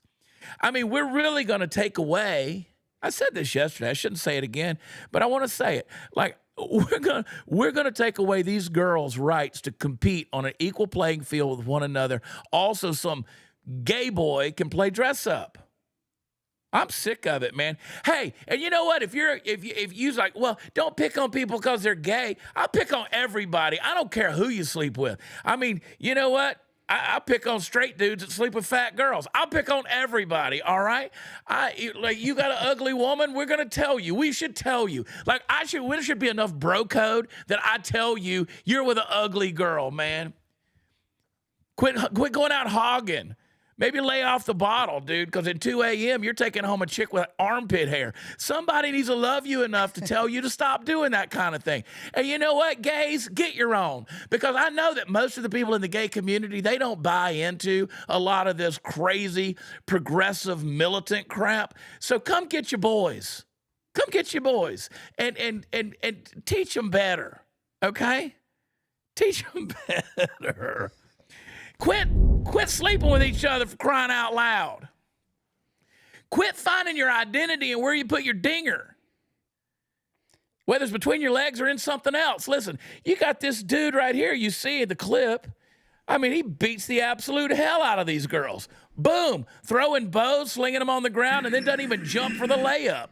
I mean, we're really going to take away, I said this yesterday, I shouldn't say it again, but I want to say it. Like, we're gonna take away these girls' rights to compete on an equal playing field with one another. Also, some gay boy can play dress up. I'm sick of it, man. Hey, and you know what? If you're like, well, don't pick on people because they're gay. I'll pick on everybody. I don't care who you sleep with. I mean, you know what? I pick on straight dudes that sleep with fat girls. I'll pick on everybody, all right? Like, you got an ugly woman, we're going to tell you. We should tell you. Like, there should be enough bro code that I tell you you're with an ugly girl, man. Quit going out hogging. Maybe lay off the bottle, dude, because at 2 a.m., you're taking home a chick with armpit hair. Somebody needs to love you enough to tell you to stop doing that kind of thing. And you know what, gays? Get your own. Because I know that most of the people in the gay community, they don't buy into a lot of this crazy, progressive, militant crap. So come get your boys. Come get your boys and teach them better, okay? Teach them better. Quit sleeping with each other, for crying out loud. Quit finding your identity and where you put your dinger. Whether it's between your legs or in something else. Listen, you got this dude right here, you see the clip. I mean, he beats the absolute hell out of these girls. Boom, throwing bows, slinging them on the ground, and then doesn't even jump for the layup.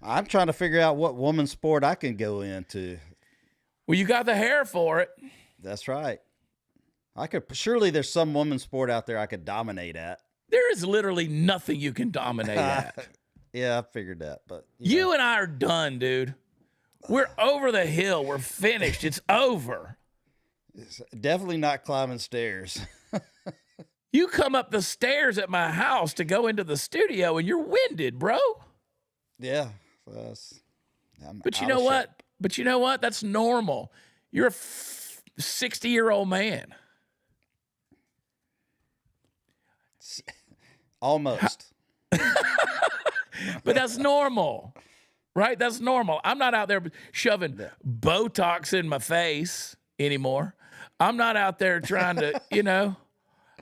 I'm trying to figure out what woman's sport I can go into. Well, you got the hair for it. That's right. Surely there's some woman's sport out there I could dominate at. There is literally nothing you can dominate at. Yeah, I figured that, but you and I are done, dude. We're over the hill. We're finished. It's over. It's definitely not climbing stairs. You come up the stairs at my house to go into the studio and you're winded, bro. Yeah. But you know what? But you know what? That's normal. You're a 60-year-old man. Almost. But that's normal, right? That's normal. I'm not out there shoving Botox in my face anymore. I'm not out there trying to,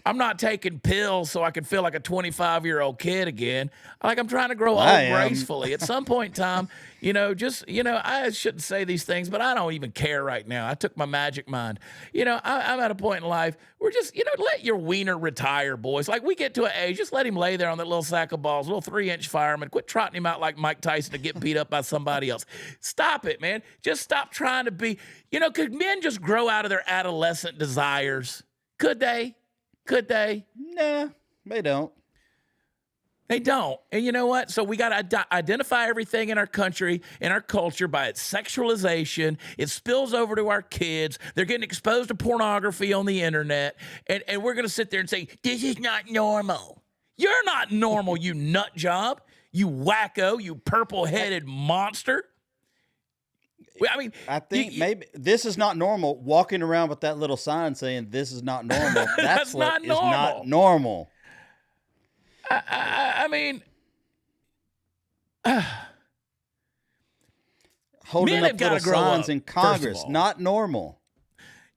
I'm not taking pills so I can feel like a 25-year-old kid again. I'm trying to grow old gracefully. At some point in time, I shouldn't say these things, but I don't even care right now. I took my magic mind. I'm at a point in life where just, let your wiener retire, boys. Like, we get to an age, just let him lay there on that little sack of balls, little 3-inch fireman. Quit trotting him out like Mike Tyson to get beat up by somebody else. Stop it, man. Just stop trying to be, could men just grow out of their adolescent desires? Could they? Could they? Nah, they don't. They don't. And you know what? So we got to identify everything in our country, in our culture, by its sexualization. It spills over to our kids. They're getting exposed to pornography on the internet. And we're going to sit there and say, this is not normal. You're not normal, you nut job. You wacko, you purple-headed monster. I think maybe this is not normal. Walking around with that little sign saying this is not normal. That's what is not normal. Holding up little signs in Congress, not normal.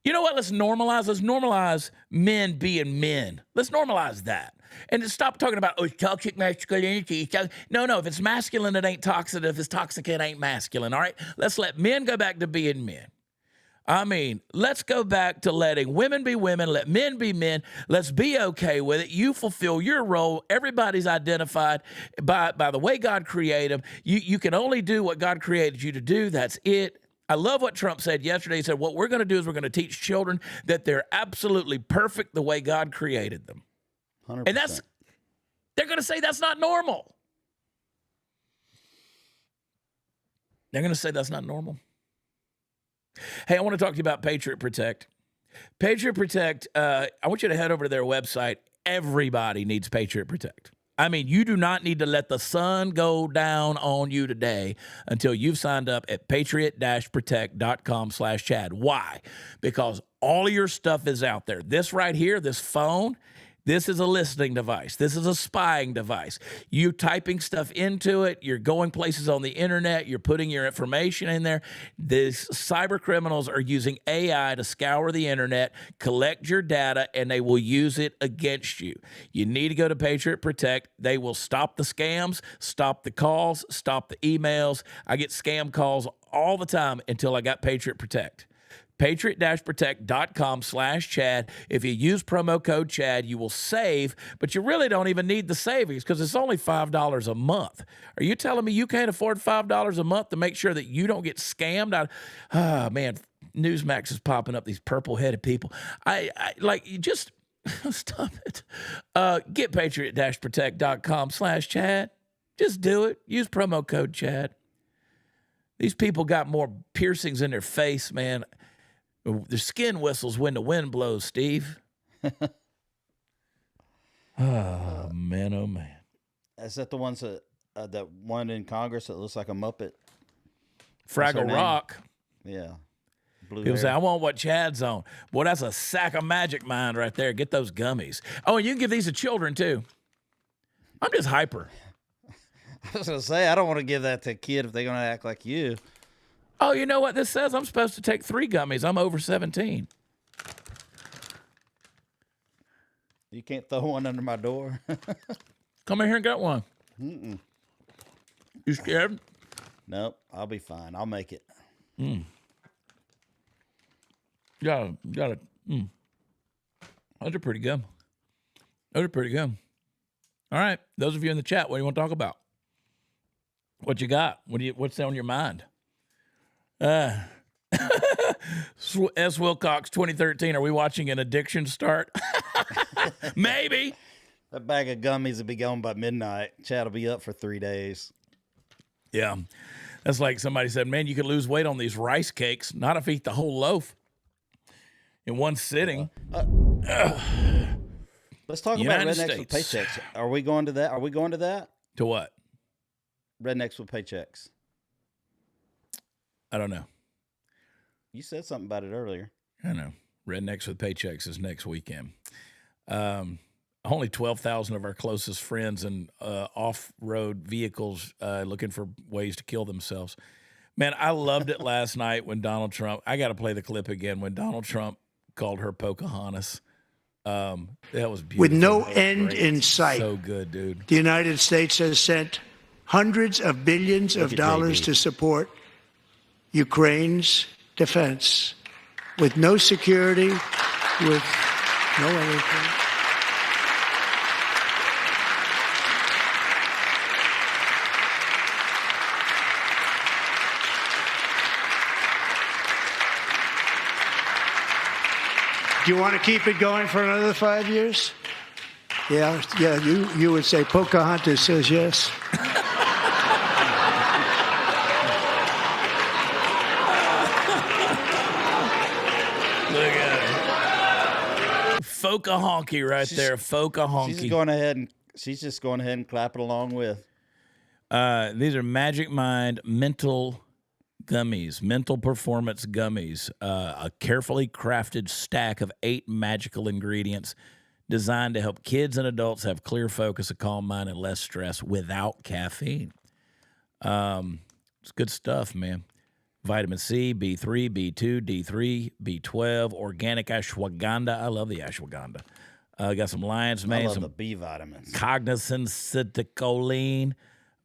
You know what? Let's normalize men being men. Let's normalize that. And stop talking about, toxic masculinity. No, if it's masculine, it ain't toxic. If it's toxic, it ain't masculine, all right? Let's let men go back to being men. Let's go back to letting women be women, let men be men. Let's be okay with it. You fulfill your role. Everybody's identified by the way God created them. You can only do what God created you to do. That's it. I love what Trump said yesterday. He said, what we're going to do is we're going to teach children that they're absolutely perfect the way God created them. 100%. And they're going to say that's not normal. They're going to say that's not normal. Hey, I want to talk to you about Patriot Protect. Patriot Protect, I want you to head over to their website. Everybody needs Patriot Protect. I mean, you do not need to let the sun go down on you today until you've signed up at patriot-protect.com/Chad. Why? Because all of your stuff is out there. This right here, this phone, this is a listening device. This is a spying device. You typing stuff into it, you're going places on the internet, you're putting your information in there. These cyber criminals are using AI to scour the internet, collect your data, and they will use it against you. You need to go to Patriot Protect. They will stop the scams, stop the calls, stop the emails. I get scam calls all the time until I got Patriot Protect. Patriot-protect.com/Chad. If you use promo code Chad, you will save, but you really don't even need the savings because it's only $5 a month. Are you telling me you can't afford $5 a month to make sure that you don't get scammed? Man, Newsmax is popping up these purple-headed people. I like, you just stop it. Get Patriot-protect.com/Chad. Just do it. Use promo code Chad. These people got more piercings in their face, man. Their skin whistles when the wind blows, Steve. Oh, man, oh, man. Is that the ones that one in Congress that looks like a Muppet? Fraggle Rock. Yeah. Blue People say, hair. I want what Chad's on. Boy, that's a sack of magic mind right there. Get those gummies. Oh, and you can give these to children, too. I'm just hyper. I was going to say, I don't want to give that to a kid if they're going to act like you. Oh, you know what this says? I'm supposed to take 3 gummies. I'm over 17. You can't throw one under my door. Come in here and get one. Mm-mm. You scared? Nope, I'll be fine. I'll make it. Got it. Those are pretty good. Those are pretty good. All right, those of you in the chat, what do you want to talk about? What you got? What's on your mind? S. Wilcox, 2013. Are we watching an addiction start? Maybe. That bag of gummies will be gone by midnight. Chad will be up for 3 days. Yeah. That's like somebody said, man, you could lose weight on these rice cakes. Not if you eat the whole loaf in one sitting. Let's talk United about rednecks with States. paychecks. Are we going to that? Are we going to that? To what? Rednecks with paychecks. I don't know. You said something about it earlier. I know. Rednecks with Paychecks is next weekend. Only 12,000 of our closest friends in off-road vehicles looking for ways to kill themselves. Man, I loved it last night when Donald Trump, I got to play the clip again, when Donald Trump called her Pocahontas. That was beautiful. With no That was end great. in sight. So good, dude. The United States has sent hundreds of billions of at dollars JB. to support Ukraine's defense with no security, with no anything. Do you want to keep it going for another 5 years? Yeah, you would say Pocahontas says yes. Look at it. Foca honky right there. Foca honky. She's just going ahead and clapping along with. These are Magic Mind mental gummies, mental performance gummies, a carefully crafted stack of 8 magical ingredients designed to help kids and adults have clear focus, a calm mind, and less stress without caffeine. It's good stuff, man. Vitamin C, B3, B2, D3, B12, organic ashwagandha. I love the ashwagandha. Got some lion's mane, I love some the B vitamins. cognizant citicoline,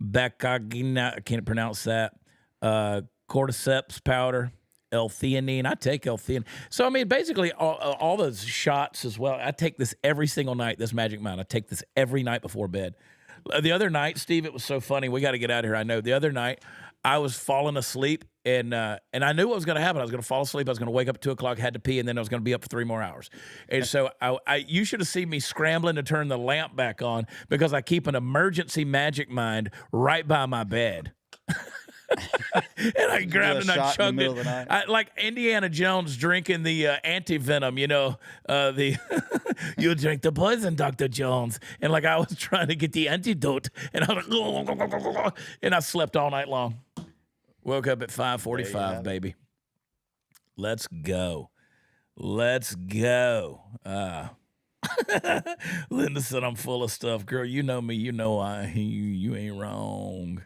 becagina, I can't pronounce that, cordyceps powder, L-theanine. I take L-theanine. So, I mean, basically all those shots as well. I take this every single night, this Magic Mind. I take this every night before bed. The other night, Steve, it was so funny. We got to get out of here. I know. The other night, I was falling asleep, and I knew what was going to happen. I was going to fall asleep. I was going to wake up at 2 o'clock, had to pee, and then I was going to be up for 3 more hours. And so you should have seen me scrambling to turn the lamp back on because I keep an emergency Magic Mind right by my bed. And I grabbed it and I shot in the chugged middle it. of the night. Like Indiana Jones drinking the anti-venom, the you drink the poison, Dr. Jones. And like I was trying to get the antidote, and I was like, and I slept all night long. Woke up at 5:45, baby. Let's go. Let's go. Linda said I'm full of stuff. Girl, you know me. You know you ain't wrong.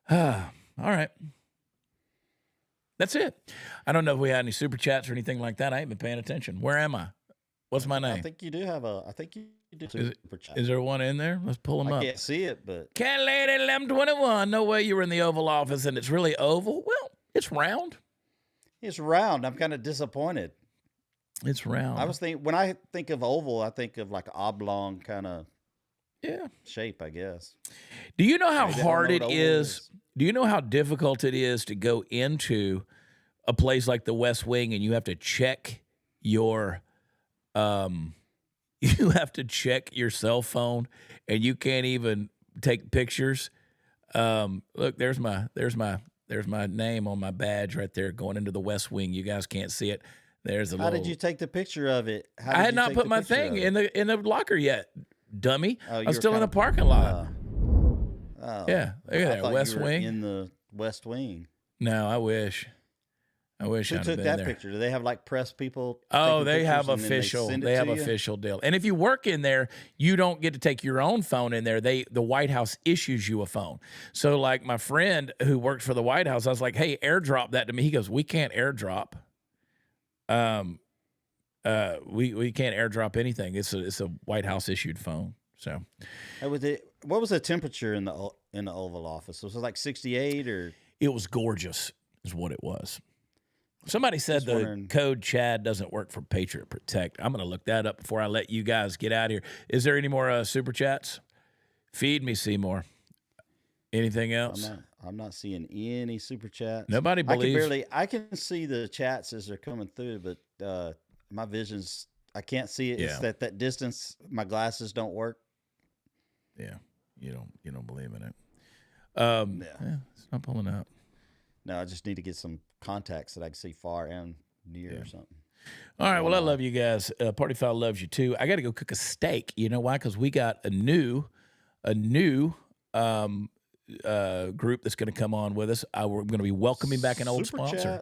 All right. That's it. I don't know if we had any super chats or anything like that. I ain't been paying attention. Where am I? What's my name? I think you do have I think you do super chat. Is there one in there? Let's pull them up. I can't see it, but Cat Lady 1121. No way you were in the Oval Office and it's really oval. Well, it's round. it's round. I'm kind of disappointed. It's round. I was thinking when I think of oval, I think of like oblong kind of shape, I guess. Do you know how Maybe I don't hard know it what oval is? Do you know how difficult it is to go into a place like the West Wing and you have to check your you have to check your cell phone and you can't even take pictures? Look, there's my name on my badge right there going into the West Wing. You guys can't see it. There's a How little. did you take the picture of it? How I did had you not take put the my picture thing of it? in the locker yet, dummy. Oh, I you was were still in the kinda- parking lot. Oh. Yeah, look at I that, thought West you were Wing. in the West Wing. No, I wish Who I'd have took been that there. picture? Do they have like press people? Oh, taking they have pictures and then official. send it They have to you? official deal. And if you work in there, you don't get to take your own phone in there. The White House issues you a phone. So, like my friend who works for the White House, I was like, "Hey, airdrop that to me." He goes, "We can't airdrop. We can't airdrop anything. It's a White House issued phone." So, What was the temperature in the Oval Office? Was it like 68 or? it was gorgeous, is what it was. Somebody said Just the wondering. code Chad doesn't work for Patriot Protect. I'm going to look that up before I let you guys get out of here. Is there any more super chats? Feed me, Seymour. Anything else? I'm not seeing any super chats. Nobody believes. I can see the chats as they're coming through, but my vision's, I can't see it. It's Yeah. that distance. My glasses don't work. Yeah, you don't believe in it. Yeah, it's not pulling up. No, I just need to get some contacts that I can see far and near or something. All right, well, I love you guys. Party Foul loves you too. I got to go cook a steak. You know why? Because we got a new group that's going to come on with us. We're going to be welcoming back an old Super sponsor,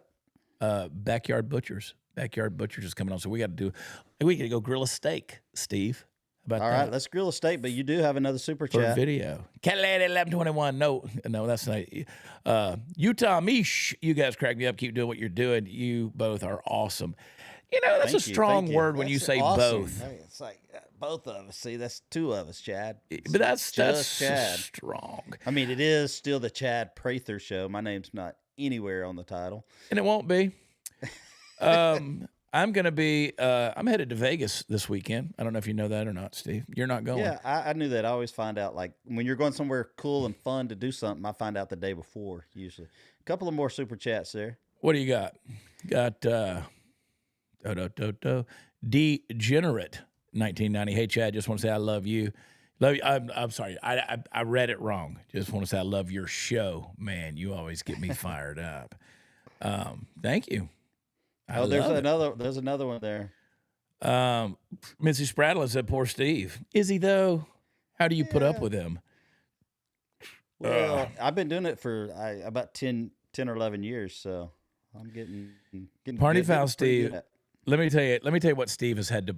Backyard Butchers. Backyard Butchers is coming on, so we got to go grill a steak, Steve. How about All that? right, let's grill a steak, but you do have another super For chat. video. Cat Lady 1121. No, that's not. Utah Mish, you guys crack me up. Keep doing what you're doing. You both are awesome. You know, that's Thank a you, strong thank you. word when you That's say awesome. both. Hey, it's like both of us. See, that's two of us, Chad. But that's Just Chad. strong. I mean, it is still the Chad Prather Show. My name's not anywhere on the title. And it won't be. I'm going to be, I'm headed to Vegas this weekend. I don't know if you know that or not, Steve. You're not going. Yeah, I knew that. I always find out, like, when you're going somewhere cool and fun to do something, I find out the day before, usually. A couple of more super chats there. What do you got? Got Degenerate 1990. Hey, Chad, just want to say I love you. Love you. I'm sorry. I read it wrong. Just want to say I love your show. Man, you always get me fired up. Thank you. There's another one there. Missy Spradlin said, poor Steve. Is he, though? How do you put up with him? Well, I've been doing it for about 10 or 11 years, so I'm getting Party good, Foul getting pretty Steve. good at- Let me tell you what Steve has had to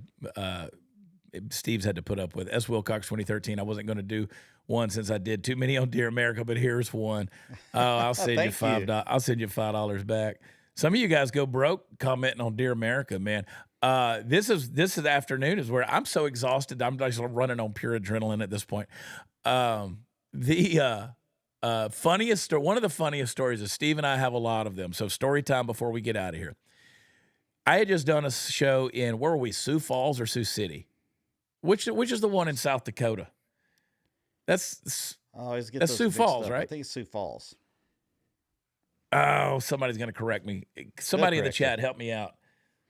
Steve's had to put up with. S. Wilcox 2013. I wasn't going to do one since I did too many on Dear America, but here's one. Oh, I'll send you Thank $5. I'll send you $5 back. Some of you guys go broke commenting on Dear America, man. This is afternoon is where I'm so exhausted. I'm just running on pure adrenaline at this point. The funniest story, one of the funniest stories is Steve and I have a lot of them. So story time before we get out of here. I had just done a show in, where were we, Sioux Falls or Sioux City? Which is the one in South Dakota? That's Sioux Falls, right? I think it's Sioux Falls. Oh, somebody's going to correct me. Somebody in the correct chat, help me out.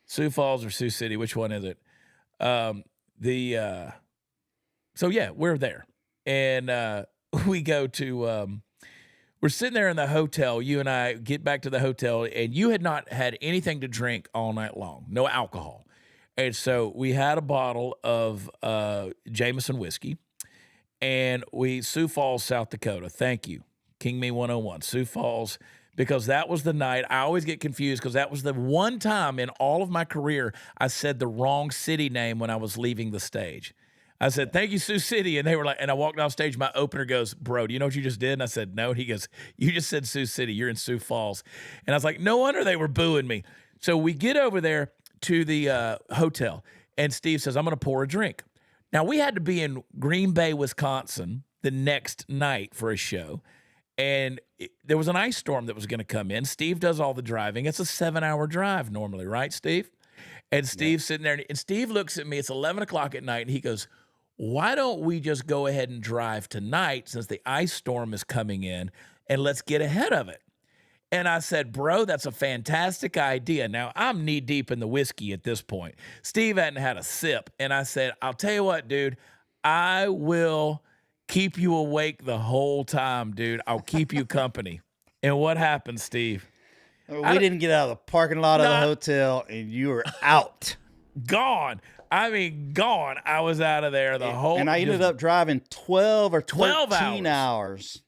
Sioux Falls or Sioux City? Which one is it? So yeah, we're there, and we go to we're sitting there in the hotel. You and I get back to the hotel, and you had not had anything to drink all night long, no alcohol. And so we had a bottle of Jameson whiskey, and Sioux Falls, South Dakota. Thank you, King Me 101, Sioux Falls, because that was the night. I always get confused because that was the one time in all of my career I said the wrong city name when I was leaving the stage. I said, thank you, Sioux City. And they were like, and I walked off stage. My opener goes, bro, do you know what you just did? And I said, no. And he goes, you just said Sioux City. You're in Sioux Falls. And I was like, no wonder they were booing me. So we get over there to the hotel, and Steve says, I'm going to pour a drink. Now, we had to be in Green Bay, Wisconsin the next night for a show. And there was an ice storm that was going to come in. Steve does all the driving. It's a 7-hour drive normally, right, Steve? And Steve's sitting there, and Steve looks at me. It's 11 o'clock at night, and he goes, why don't we just go ahead and drive tonight since the ice storm is coming in, and let's get ahead of it? And I said, bro, that's a fantastic idea. Now, I'm knee deep in the whiskey at this point. Steve hadn't had a sip. And I said, I'll tell you what, dude, I will keep you awake the whole time, dude. I'll keep you company. And what happened, Steve? We didn't get out of the parking lot of the hotel, and you were out. Gone. I mean, gone. I was out of there the whole. And I ended up driving 12 or 12 13 hours.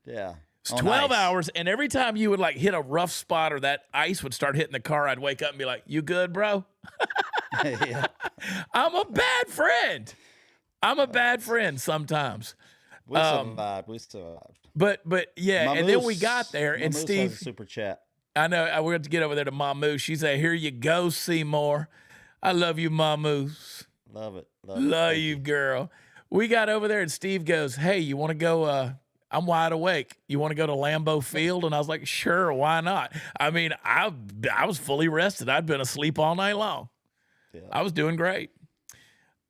Yeah. It's 12 hours, and every time you would like hit a rough spot or that ice would start hitting the car, I'd wake up and be like, you good, bro? Yeah. I'm a bad friend. I'm a bad friend sometimes. We survived. We survived. But yeah, Mom and Moose, then we got there, and Mom Moose Steve. has a super chat. I know. We're going to get over there to Mom Moose. She said, here you go, Seymour. I love you, Mom Moose. Love it. Love you, girl. We got over there, and Steve goes, hey, you want to go? I'm wide awake. You want to go to Lambeau Field? And I was like, sure, why not? I mean, I was fully rested. I'd been asleep all night long. Yeah. I was doing great.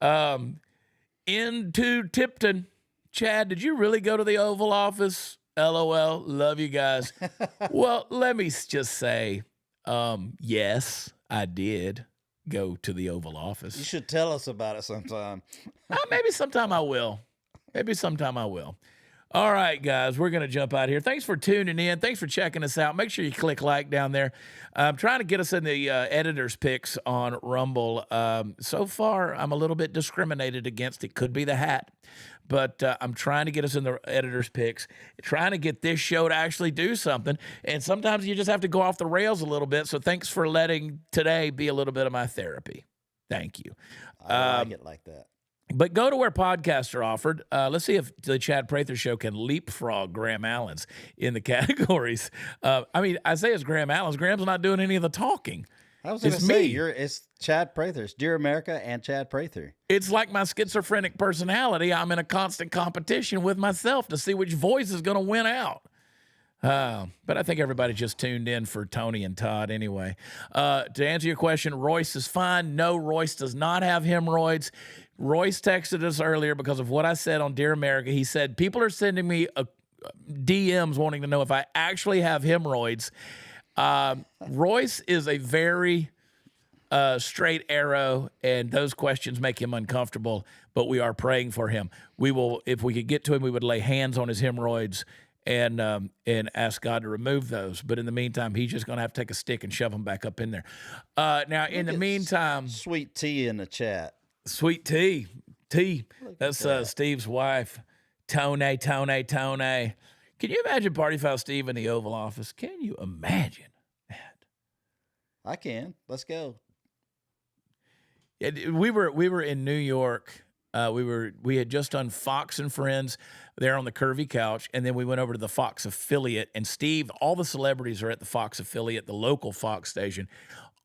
Into Tipton. Chad, did you really go to the Oval Office? LOL. Love you guys. Well, let me just say, yes, I did go to the Oval Office. You should tell us about it sometime. Maybe sometime I will. Maybe sometime I will. All right, guys, we're going to jump out here. Thanks for tuning in. Thanks for checking us out. Make sure you click like down there. I'm trying to get us in the editor's picks on Rumble. So far, I'm a little bit discriminated against. It could be the hat, but I'm trying to get us in the editor's picks, trying to get this show to actually do something. And sometimes you just have to go off the rails a little bit. So thanks for letting today be a little bit of my therapy. Thank you. I like it like that. But go to where podcasts are offered. Let's see if the Chad Prather Show can leapfrog Graham Allen's in the categories. I mean, I say it's Graham Allen's. Graham's not doing any of the talking. I was going to say, it's Chad Prather. It's Dear America and Chad Prather. It's like my schizophrenic personality. I'm in a constant competition with myself to see which voice is going to win out. But I think everybody just tuned in for Tony and Todd anyway. To answer your question, Royce is fine. No, Royce does not have hemorrhoids. Royce texted us earlier because of what I said on Dear America. He said, people are sending me DMs wanting to know if I actually have hemorrhoids. Royce is a very straight arrow, and those questions make him uncomfortable, but we are praying for him. We will, if we could get to him, we would lay hands on his hemorrhoids and ask God to remove those. But in the meantime, he's just going to have to take a stick and shove them back up in there. Now, in the meantime... Sweet tea in the chat. Sweet tea. That's Steve's wife, Tony. Can you imagine Party Foul Steve in the Oval Office? Can you imagine that? I can. Let's go. We were in New York. We had just done Fox and Friends there on the curvy couch, and then we went over to the Fox affiliate. And Steve, all the celebrities are at the Fox affiliate, the local Fox station.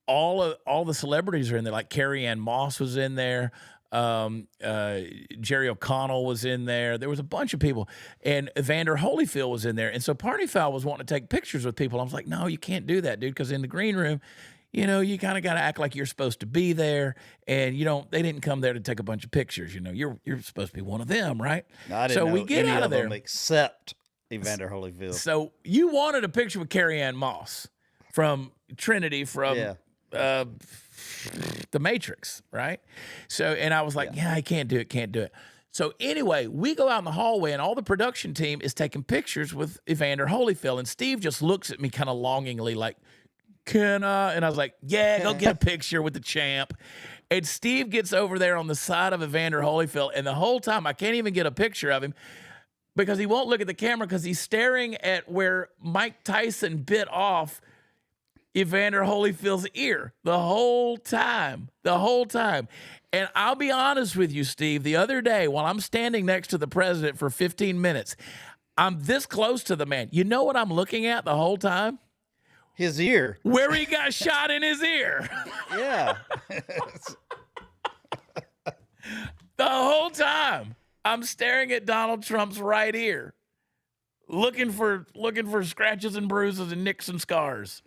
All the celebrities are in there. Like Carrie Ann Moss was in there. Jerry O'Connell was in there. There was a bunch of people, and Evander Holyfield was in there. And so Party Foul was wanting to take pictures with people. I was like, no, you can't do that, dude, because in the green room, you kind of got to act like you're supposed to be there, and they didn't come there to take a bunch of pictures. You're supposed to be one of them, right? No, I didn't know we get any out of there them except Evander Holyfield. So you wanted a picture with Carrie Ann Moss from Trinity from The Matrix, right? So, and I was like, yeah, I can't do it. So anyway, we go out in the hallway and all the production team is taking pictures with Evander Holyfield. And Steve just looks at me kind of longingly like, can I? And I was like, yeah, go get a picture with the champ. And Steve gets over there on the side of Evander Holyfield. And the whole time I can't even get a picture of him because he won't look at the camera because he's staring at where Mike Tyson bit off Evander Holyfield's ear the whole time. And I'll be honest with you, Steve, the other day while I'm standing next to the president for 15 minutes, I'm this close to the man. You know what I'm looking at the whole time? His ear. Where he got shot in his ear. Yeah. The whole time I'm staring at Donald Trump's right ear, looking for scratches and bruises and nicks and scars.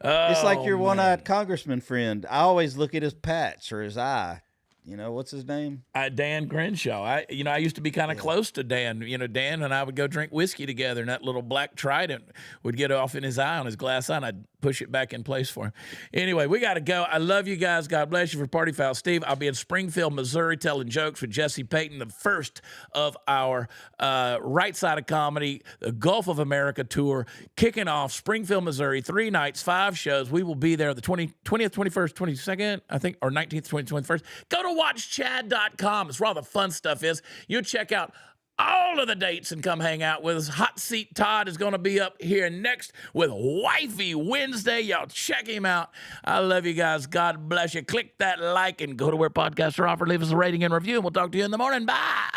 It's like your man. one-eyed congressman friend. I always look at his patch or his eye. You know, what's his name? Dan Crenshaw. I used to be kind of close to Dan. Dan and I would go drink whiskey together, and that little black trident would get off in his eye, on his glass eye, and I'd push it back in place for him. Anyway, we got to go. I love you guys. God bless you for Party Foul. Steve, I'll be in Springfield, Missouri, telling jokes with Jesse Payton, the first of our Right Side of Comedy, the Gulf of America tour, kicking off Springfield, Missouri, 3 nights, 5 shows. We will be there the 20th, 21st, 22nd, I think, or 19th, 20th, 21st. Go to watchchad.com. It's where all the fun stuff is. You'll check out all of the dates and come hang out with us. Hot Seat Todd is going to be up here next with Wifey Wednesday. Y'all check him out. I love you guys. God bless you. Click that like and go to where podcasts are offered. Leave us a rating and review, and we'll talk to you in the morning. Bye.